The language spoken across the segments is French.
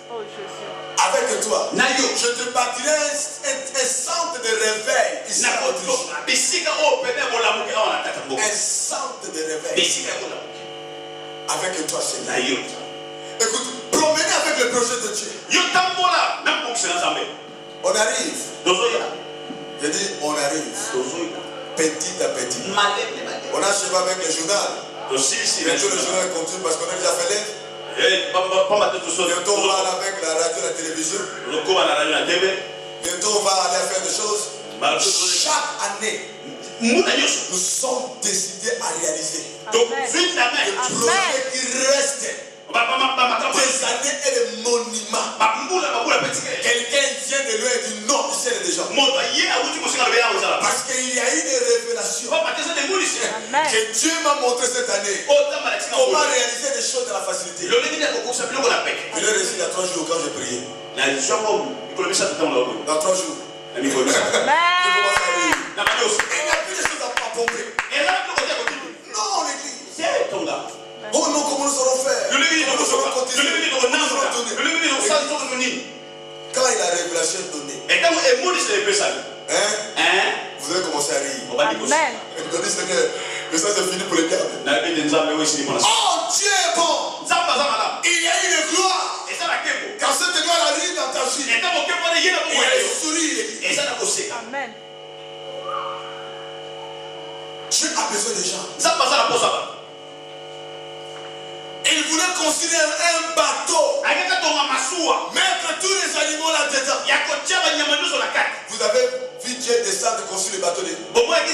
Oh Jésus. Avec toi, je te bâtirai un centre de réveil ici à Autriche. Un centre de réveil. Avec toi, Seigneur. Écoute, promenez avec le projet de Dieu. On arrive. Je dis, on arrive. Petit à petit. On a achevé avec le journal. Bientôt le journal continue parce qu'on a déjà fait l'œuvre. Bientôt on va aller avec la radio et la télévision. Bientôt on va aller faire des choses. Chaque année, nous sommes décidés à réaliser. Le projet qui reste des années et des monuments. Quelqu'un vient de loin et dit non, il sait déjà. Parce qu'il y a eu des révélations que Dieu m'a montré cette année. Comment réaliser des choses dans la facilité. Il est resté il y a 3 jours quand j'ai prié. Dans 3 jours. Je commence à lire. Il n'y a plus de choses à pomper. Non, l'église. Oh non, comment nous allons faire? Comment nous allons continuer? Comment nous allons donner? Quand il a révélation donnée, vous allez commencer à rire. Amen. Vous allez Seigneur, mais ça c'est fini pour les diables. Oh Dieu est bon. Il y a eu une gloire. Quand cette gloire arrive dans ta vie, il y a le sourire. Amen. Dieu a besoin des gens. Il voulait construire un bateau. Mettre tous les animaux là-dedans. Vous avez vu Dieu descendre de construire le bateau. Vous avez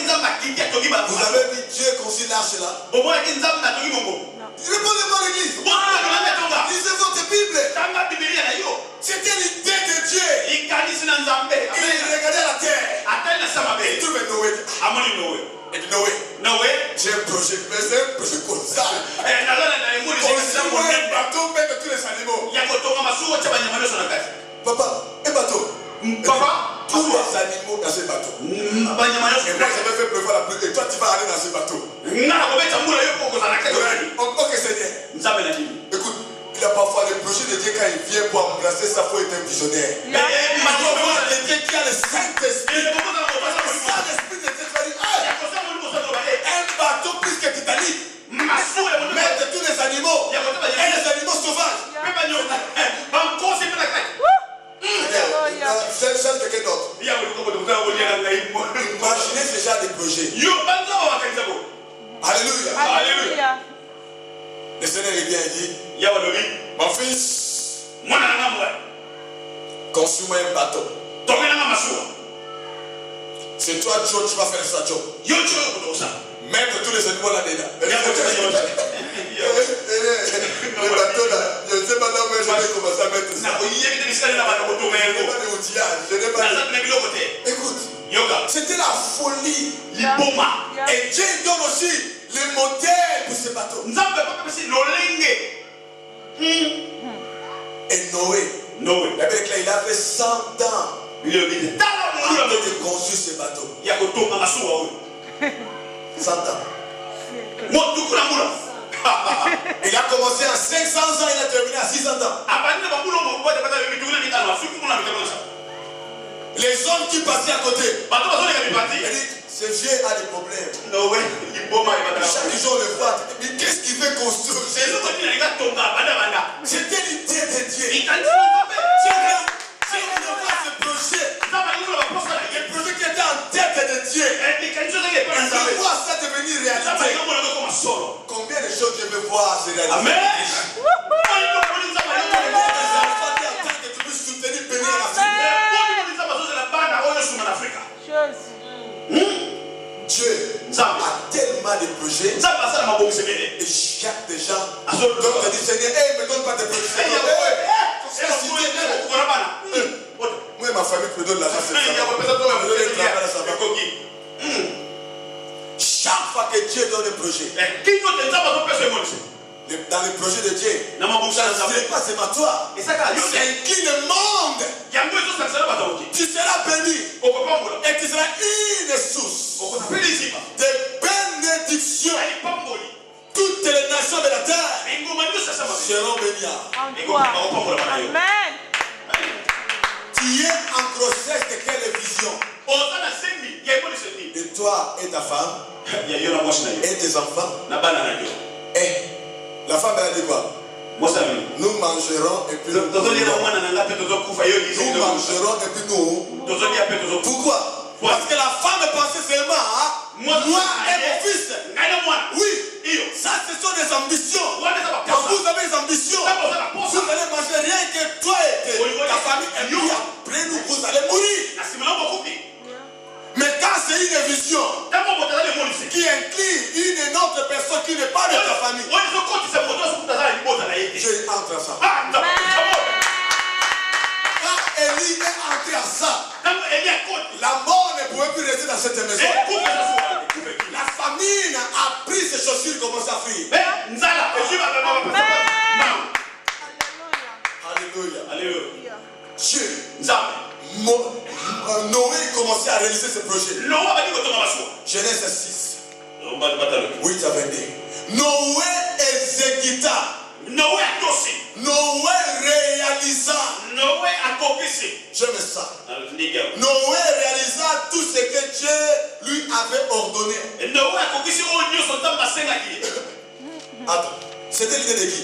vu Dieu construire l'arche là. Répondez-moi l'église. Lisez votre Bible. C'était l'idée de Dieu. Il regardait la terre. Il trouvait Noé. Et Noé, j'ai un projet, mais c'est un projet colossal. Un bateau, mettre tous les animaux. Papa, un bateau. Tous les animaux dans ce bateau. Et moi j'avais fait pleuvoir la pluie. Et toi tu vas aller dans ce bateau. Ok Seigneur. Écoute, il y a parfois le projet de Dieu quand il vient pour embrasser ça, il faut être un visionnaire. Mais le projet de Dieu qui a le Saint-Esprit. Le Saint-Esprit de Dieu va dire, un bateau plus que Titanic. Mettre tous les animaux. Et les animaux sauvages. C'est quelqu'un d'autre. Imaginez ce genre de projet. Alléluia. Le Seigneur est bien dit, mon fils, construis-moi un bateau. C'est toi, Joe, tu vas faire ça, Joe. Mettre tous les animaux là-dedans. Le bateau là, je ne sais pas où je vais commencer à mettre ça. Je n'ai pas Écoute, c'était la folie. Et Dieu donne aussi le modèle pour ce bateau. Et Noé, la Bible il a fait 100 ans. Il a construit ce bateau. 100 ans. Il a commencé à 500 ans, il a terminé à 600 ans. Les hommes qui passaient à côté, il dit, ce vieux a des problèmes. Chaque jour on le voit. Mais qu'est-ce qu'il veut construire? C'était l'idée de Dieu. Si on voit ce projet, le projet qui était en tête de Dieu, il voit ça devenir réalité. Combien de choses je veux voir se réaliser? Amen. Dieu a tellement de projets et chaque des gens donc te dit Seigneur, ne me donne pas de projets. Moi et ma famille te donne l'argent. Chaque fois que Dieu donne un projet, dans le projet de Dieu, ce n'est pas seulement toi, c'est incline le monde. Tu seras béni et tu seras une source de bénédiction. Toutes les nations de la terre seront bénis. Amen. Tu es en grossesse de quelle vision? De toi et ta femme et tes enfants. Et la femme elle a dit quoi? Nous mangerons et puis nous mangerons et puis nous. Pourquoi? Parce que la femme pensait seulement moi et mon fils. Oui, ça ce sont des ambitions. Quand vous avez des ambitions, vous allez manger rien que toi et ta famille. Et puis après nous, vous allez mourir. Mais quand c'est une vision qui inclut une autre personne qui n'est pas de ta famille, je entre à ça. Quand Élie est entré à ça, la mort ne pouvait plus rester dans cette maison. La famine a pris ses chaussures et commencé à fuir. Alléluia. Dieu. Noé commençait à réaliser ce projet. Genèse 6. 8 à 22. Noé exécuta. Noé réalisa. J'aime ça. Noé réalisa tout ce que Dieu lui avait ordonné. Attends, c'était l'idée de qui?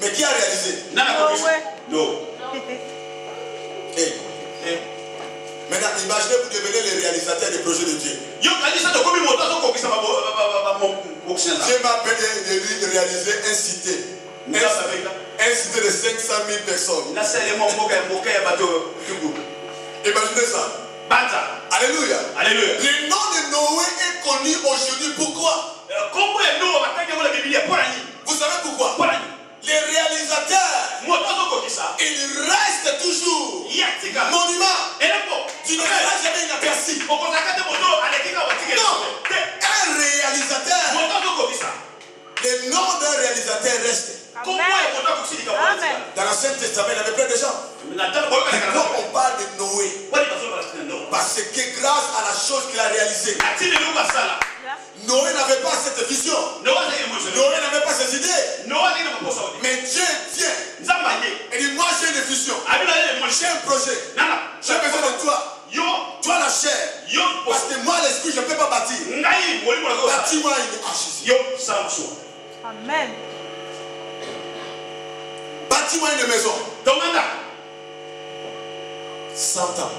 Mais qui a réalisé? Hey. Maintenant, imaginez vous devenez le réalisateur des projets de Dieu. Dieu m'a appelé de réaliser un cité. Un cité de 500 000 personnes. Imaginez ça. Alléluia. Le nom de Noé est connu aujourd'hui. Pourquoi? Vous savez pourquoi? Les réalisateurs, ils restent toujours monument. Tu ne verras jamais inaperçu. Non, un réalisateur, le nom d'un réalisateur reste. Dans l'Ancien Testament, il y avait plein de gens. Pourquoi on parle de Noé? Parce que grâce à la chose qu'il a réalisée, Noé n'avait pas cette vision. Noé n'avait pas ces idées. Mais Dieu vient et dit, moi j'ai une vision. J'ai un projet. J'ai besoin de toi. Toi la chair. Parce que moi l'esprit je ne peux pas bâtir. Bâtis-moi une arche ici. Amen. Bâtis-moi une maison. 100 ans.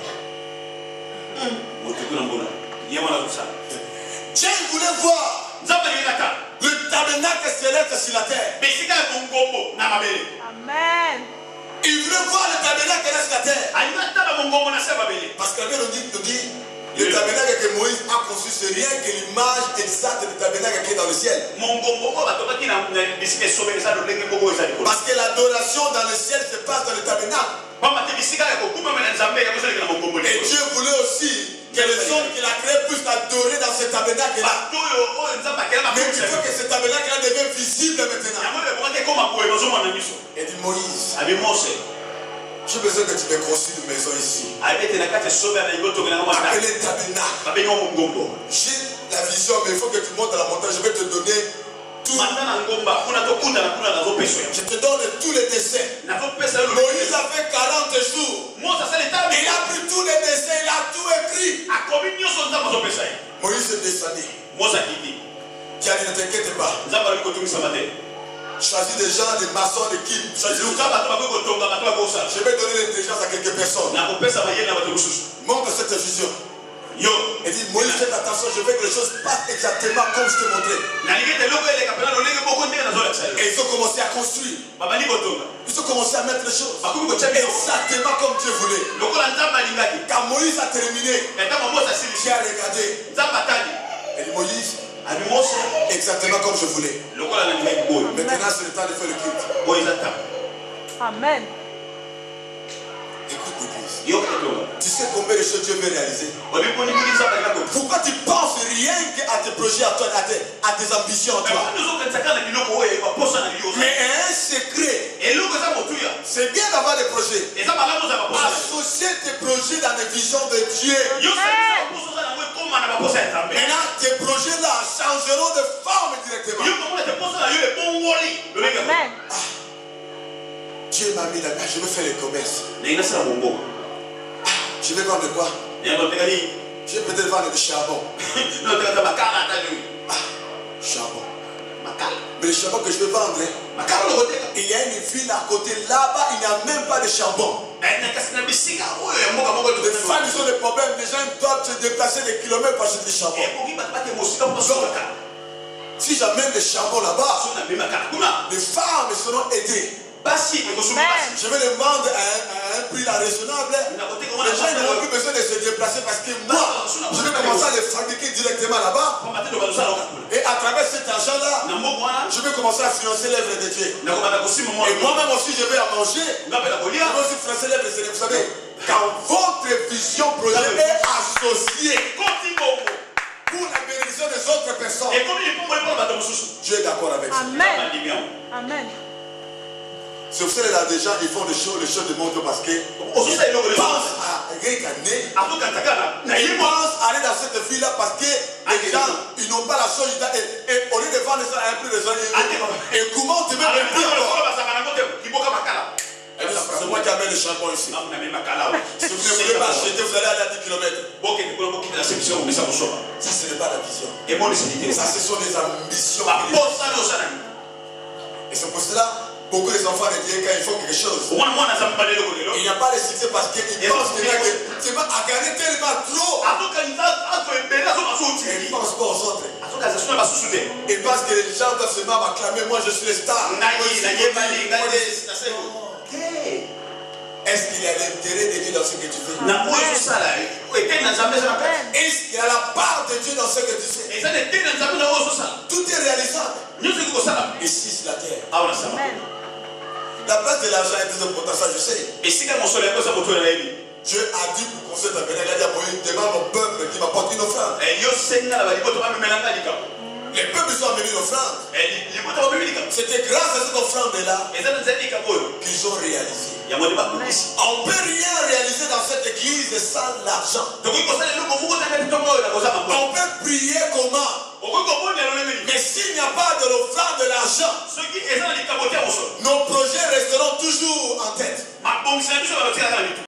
Dieu voulait voir le tabernacle céleste sur la terre. Amen. Il voulait voir le tabernacle sur la terre. Parce que la Bible nous dit le tabernacle que Moïse a conçu, c'est rien que l'image exacte du tabernacle qui est dans le ciel. Parce que l'adoration dans le ciel se passe dans le tabernacle. Et Dieu voulait aussi que les hommes qu'il a créés puissent adorer dans ce tabernacle-là. Mais il faut que ce tabernacle-là devienne visible maintenant. Et dit Moïse, j'ai besoin que tu me construises une maison ici. Appelez tabernacle. J'ai la vision, mais il faut que tu montes à la montagne. Je vais te donner tout. Je te donne tous les dessins. Moïse a fait 40 jours. Il a pris tous les dessins, il a tout écrit. Moïse est descendu. Dieu ne t'inquiète pas. Choisis des gens, des maçons, des qui. Je vais donner l'intelligence à quelques personnes. Montre cette vision. Et dit Moïse, faites attention, je veux que les choses passent exactement comme je t'ai montré. Et ils ont commencé à construire. Ils ont commencé à mettre les choses exactement comme Dieu voulait. Quand Moïse a terminé, Dieu a regardé. Et dit Moïse, exactement comme je voulais. Maintenant c'est le temps de faire le culte. Amen. Écoute l'église. Tu sais combien de choses Dieu veut réaliser? Pourquoi tu penses rien qu'à tes projets, à toi, à tes ambitions à toi? Mais un secret, c'est bien d'avoir des projets. Associer tes projets dans des visions de Dieu. Maintenant, tes projets là changeront de forme directement. Dieu m'a mis là, je vais faire les commerces. Je vais vendre quoi? Je vais peut-être vendre du charbon. Charbon. Mais le charbon que je vais vendre, il y a une ville à côté, là-bas, il n'y a même pas de charbon. Les femmes, ils ont des problèmes, les gens doivent se déplacer des kilomètres pour acheter du charbon. Donc, si j'amène le charbon là-bas, les femmes seront aidées. Je vais les vendre à un prix raisonnable. Les gens n'auront plus besoin de se déplacer parce que moi, je vais commencer à les fabriquer directement là-bas. Et à travers cet argent-là, je vais commencer à financer l'œuvre de Dieu. Et moi-même aussi, je vais à manger. Je vais aussi financer l'œuvre de Dieu. Vous savez, quand votre vision projet est associée pour la bénédiction des autres personnes, Dieu est d'accord avec ça. Amen. Amen. C'est pour ça que là, des gens, ils font les choses de monde parce que ils pensent à réganer. Ils pensent aller dans cette ville-là parce que les gens, ils n'ont pas la chose. Et au lieu de vendre ça à un prix raisonnable, et comment tu veux me dire c'est moi qui amène le charbon ici. Si vous ne voulez pas acheter, vous allez aller à 10 km. Ça, ce n'est pas la vision. Ça, ce sont les ambitions. Et c'est pour cela. Beaucoup des enfants de Dieu, quand ils font quelque chose, il n'y a pas de succès parce qu'ils pensent que tu vas gagner tellement trop. Ils ne pensent pas aux autres. Ils pensent que les gens doivent seulement m'acclamer. Moi, je suis le star. Est-ce qu'il y a l'intérêt de Dieu dans ce que tu fais? Est-ce qu'il y a la part de Dieu dans ce que tu fais? Tout est réalisable. Ici, sur la terre. Amen. La place de l'argent est très importante, ça je sais. Dieu a dit pour construire ta maison, il a dit demande au peuple qui m'apporte une offrande. Les peuples sont amenés une offrande. C'était grâce à cette offrande-là qu'ils ont réalisé. On ne peut rien réaliser dans cette église sans l'argent. On peut prier comment? Mais s'il n'y a pas de l'offrande de l'argent, nos projets resteront toujours en tête.